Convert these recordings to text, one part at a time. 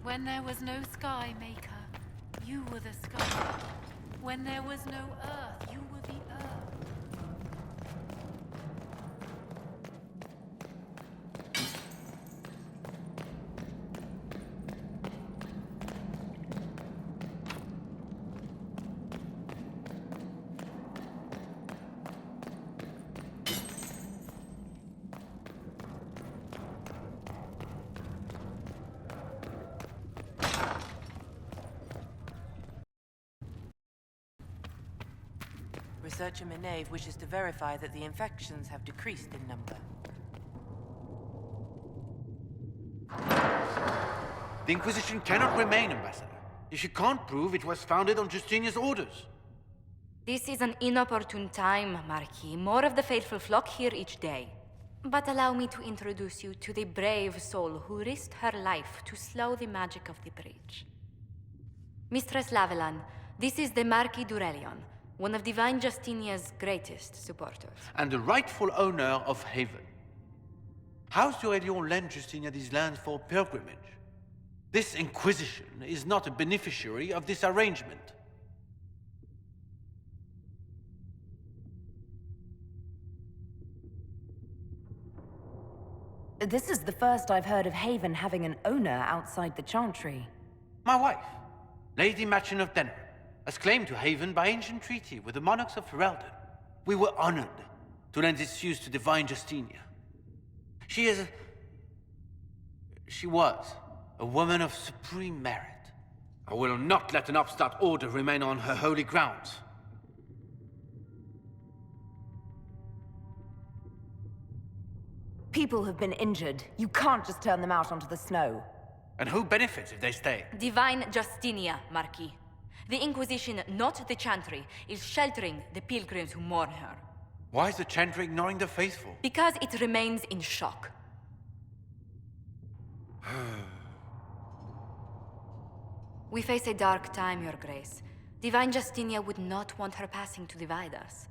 When there was no sky, Maker, you were the sky. When there was no earth, you were the earth. Researcher Menave wishes to verify that the infections have decreased in number. The Inquisition cannot remain, Ambassador, if you can't prove it was founded on Justinia's orders. This is an inopportune time, Marquis. More of the faithful flock here each day. But allow me to introduce you to the brave soul who risked her life to slow the magic of the breach. Mistress Lavelan, this is the Marquis d'Aurelion, one of Divine Justinia's greatest supporters. And the rightful owner of Haven. House d'Aurelion lent Justinia these lands for pilgrimage. This Inquisition is not a beneficiary of this arrangement. This is the first I've heard of Haven having an owner outside the Chantry. My wife, Lady Machin of Denner, has claimed to Haven by ancient treaty with the monarchs of Ferelden. We were honored to lend its use to Divine Justinia. She was a woman of supreme merit. I will not let an upstart order remain on her holy grounds. People have been injured. You can't just turn them out onto the snow. And who benefits if they stay? Divine Justinia, Marquis. The Inquisition, not the Chantry, is sheltering the pilgrims who mourn her. Why is the Chantry ignoring the faithful? Because it remains in shock. We face a dark time, Your Grace. Divine Justinia would not want her passing to divide us.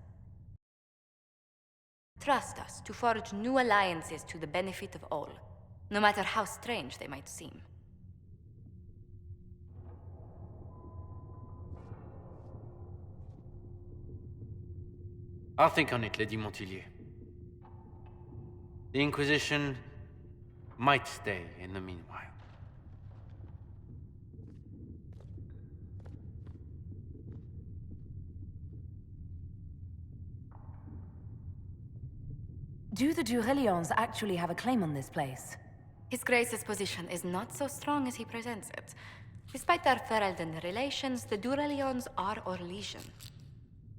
Trust us to forge new alliances to the benefit of all, no matter how strange they might seem. I'll think on it, Lady Montilyet. The Inquisition might stay in the meanwhile. Do the d'Aurelions actually have a claim on this place? His Grace's position is not so strong as he presents it. Despite their Ferelden relations, the d'Aurelions are Orlesian.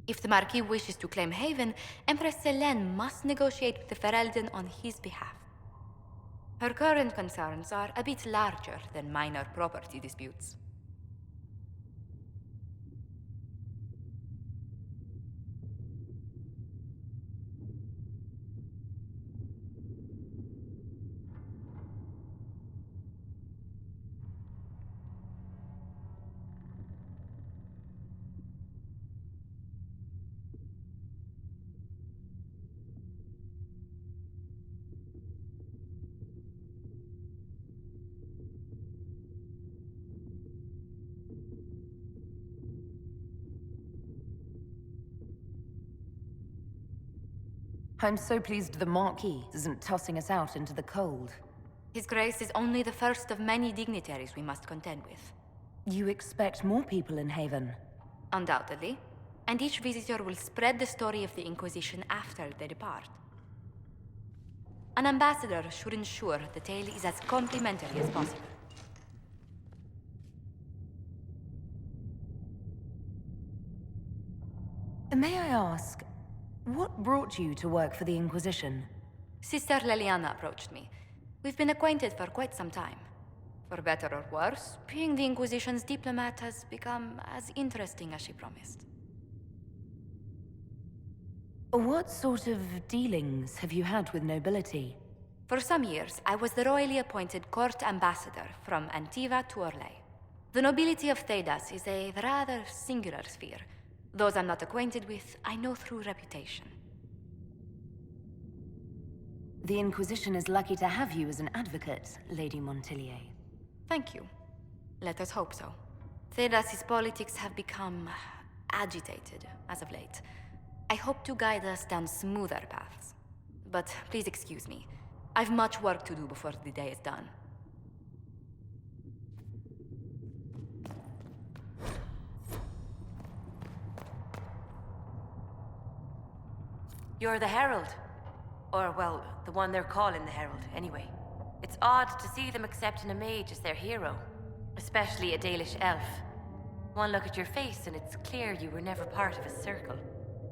If the Marquis wishes to claim Haven, Empress Selene must negotiate with the Ferelden on his behalf. Her current concerns are a bit larger than minor property disputes. I'm so pleased the Marquis isn't tossing us out into the cold. His Grace is only the first of many dignitaries we must contend with. You expect more people in Haven? Undoubtedly. And each visitor will spread the story of the Inquisition after they depart. An ambassador should ensure the tale is as complimentary as possible. May I ask, what brought you to work for the Inquisition? Sister Leliana approached me. We've been acquainted for quite some time. For better or worse, being the Inquisition's diplomat has become as interesting as she promised. What sort of dealings have you had with nobility? For some years, I was the royally appointed court ambassador from Antiva to Orlais. The nobility of Thedas is a rather singular sphere. Those I'm not acquainted with, I know through reputation. The Inquisition is lucky to have you as an advocate, Lady Montilyet. Thank you. Let us hope so. Thedas's politics have become agitated as of late. I hope to guide us down smoother paths. But please excuse me. I've much work to do before the day is done. You're the Herald. Or, well, the one they're calling the Herald, anyway. It's odd to see them accepting a mage as their hero. Especially a Dalish elf. One look at your face and it's clear you were never part of a circle.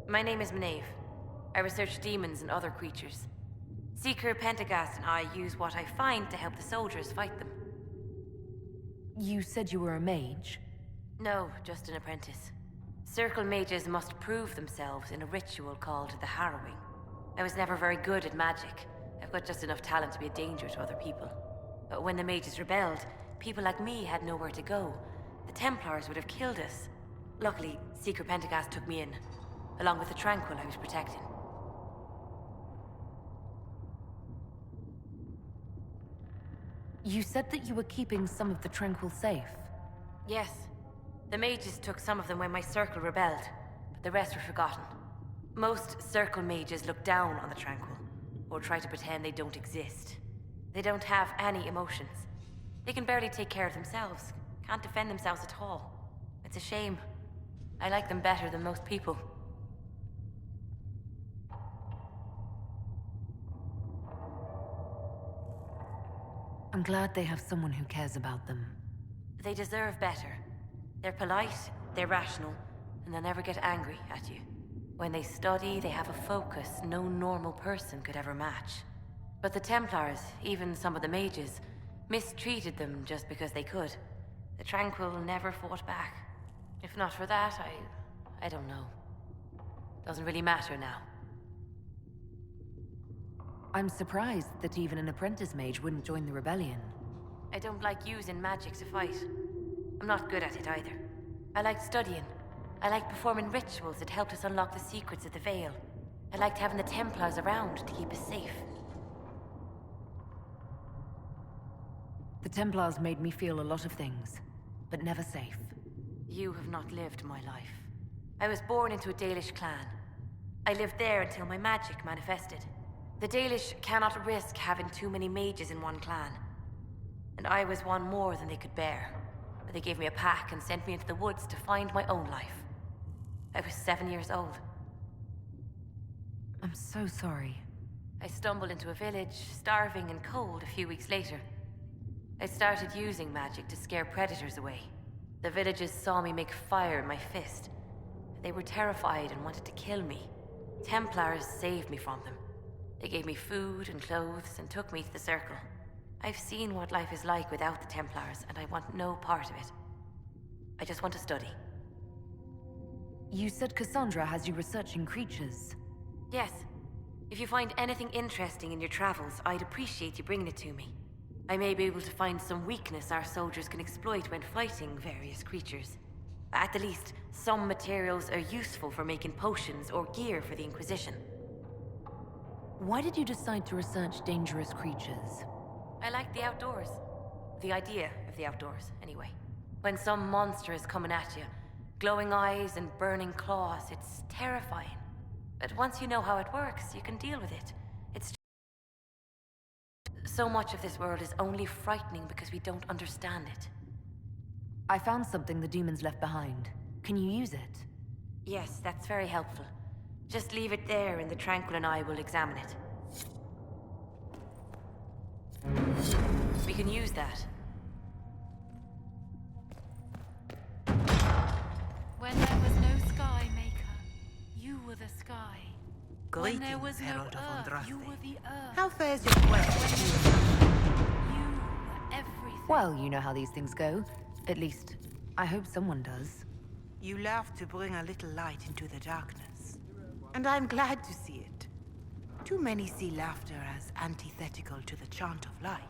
My name is Maeve. I research demons and other creatures. Seeker Pentagast and I use what I find to help the soldiers fight them. You said you were a mage? No, just an apprentice. Circle mages must prove themselves in a ritual called the Harrowing. I was never very good at magic. I've got just enough talent to be a danger to other people. But when the mages rebelled, people like me had nowhere to go. The Templars would have killed us. Luckily, Seeker Pentagast took me in, along with the Tranquil I was protecting. You said that you were keeping some of the Tranquil safe. Yes. The mages took some of them when my circle rebelled, but the rest were forgotten. Most circle mages look down on the Tranquil, or try to pretend they don't exist. They don't have any emotions. They can barely take care of themselves, can't defend themselves at all. It's a shame. I like them better than most people. I'm glad they have someone who cares about them. They deserve better. They're polite, they're rational, and they'll never get angry at you. When they study, they have a focus no normal person could ever match. But the Templars, even some of the mages, mistreated them just because they could. The Tranquil never fought back. If not for that, I don't know. Doesn't really matter now. I'm surprised that even an apprentice mage wouldn't join the rebellion. I don't like using magic to fight. I'm not good at it either. I liked studying. I liked performing rituals that helped us unlock the secrets of the Veil. I liked having the Templars around to keep us safe. The Templars made me feel a lot of things, but never safe. You have not lived my life. I was born into a Dalish clan. I lived there until my magic manifested. The Dalish cannot risk having too many mages in one clan. And I was one more than they could bear. But they gave me a pack and sent me into the woods to find my own life. I was 7 years old. I'm so sorry. I stumbled into a village, starving and cold a few weeks later. I started using magic to scare predators away. The villagers saw me make fire in my fist. They were terrified and wanted to kill me. Templars saved me from them. They gave me food and clothes and took me to the Circle. I've seen what life is like without the Templars, and I want no part of it. I just want to study. You said Cassandra has you researching creatures. Yes. If you find anything interesting in your travels, I'd appreciate you bringing it to me. I may be able to find some weakness our soldiers can exploit when fighting various creatures. At the least, some materials are useful for making potions or gear for the Inquisition. Why did you decide to research dangerous creatures? I like the outdoors. The idea of the outdoors, anyway. When some monster is coming at you, glowing eyes and burning claws, it's terrifying. But once you know how it works, you can deal with it. It's so much of this world is only frightening because we don't understand it. I found something the demons left behind. Can you use it? Yes, that's very helpful. Just leave it there and the Tranquil and I will examine it. We can use that. When there was no sky maker, you were the sky. When there was Greetings, no Herald of earth, Andraste. you were the earth. How fares your quest? You were everything. Well, you know how these things go. At least, I hope someone does. You laugh to bring a little light into the darkness. And I'm glad to see it. Too many see laughter as antithetical to the chant of light.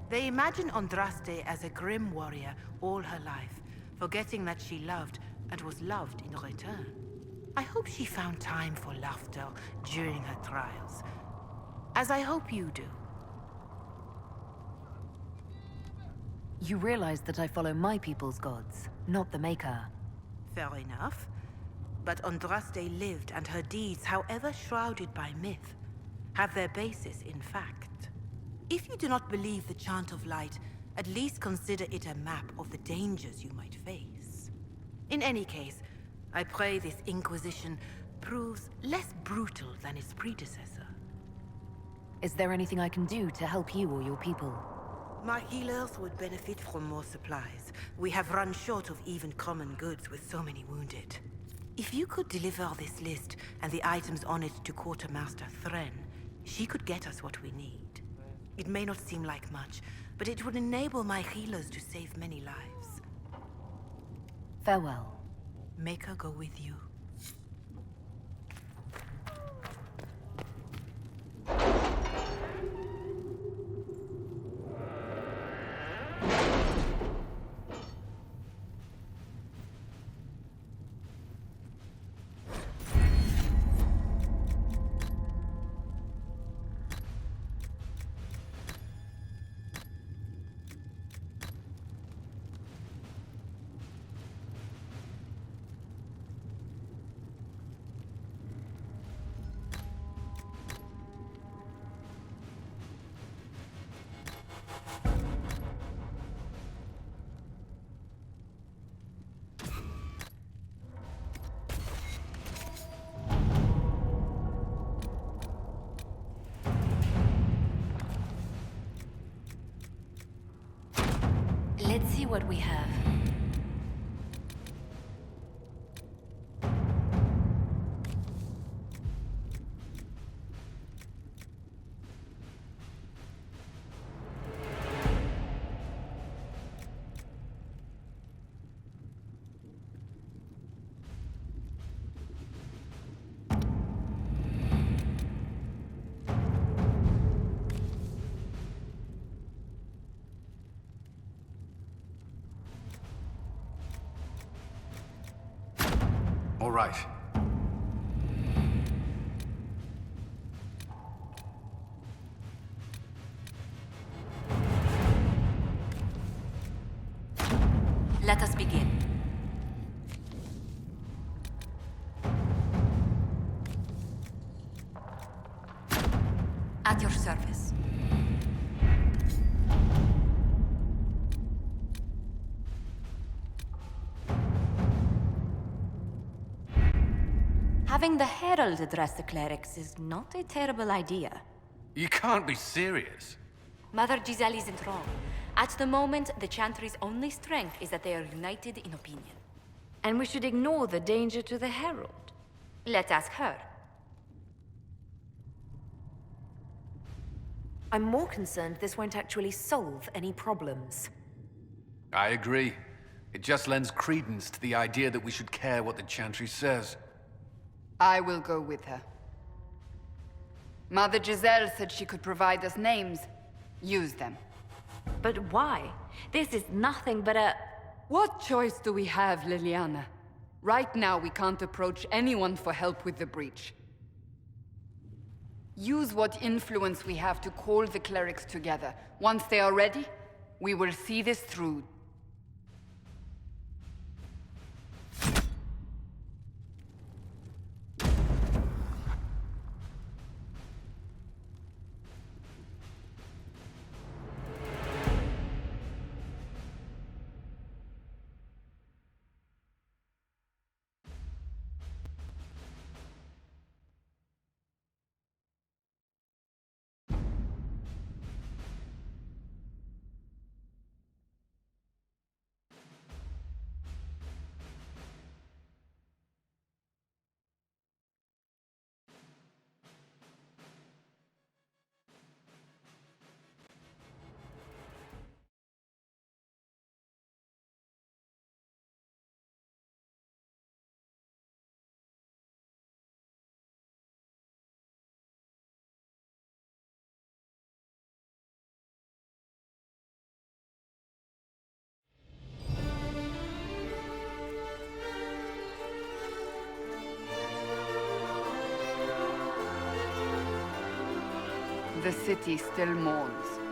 They imagine Andraste as a grim warrior all her life, forgetting that she loved and was loved in return. I hope she found time for laughter during her trials, as I hope you do. You realize that I follow my people's gods, not the Maker. Fair enough. But Andraste lived, and her deeds, however shrouded by myth, have their basis in fact. If you do not believe the Chant of Light, at least consider it a map of the dangers you might face. In any case, I pray this Inquisition proves less brutal than its predecessor. Is there anything I can do to help you or your people? My healers would benefit from more supplies. We have run short of even common goods with so many wounded. If you could deliver this list and the items on it to Quartermaster Thren, she could get us what we need. It may not seem like much, but it would enable my healers to save many lives. Farewell. Make her go with you. Let's see what we have. All right. Let us begin. At your service. Having the Herald address the clerics is not a terrible idea. You can't be serious. Mother Giselle isn't wrong. At the moment, the Chantry's only strength is that they are united in opinion. And we should ignore the danger to the Herald. Let's ask her. I'm more concerned this won't actually solve any problems. I agree. It just lends credence to the idea that we should care what the Chantry says. I will go with her. Mother Giselle said she could provide us names. Use them. But why? This is nothing but a... What choice do we have, Leliana? Right now, we can't approach anyone for help with the breach. Use what influence we have to call the clerics together. Once they are ready, we will see this through. The city still mourns.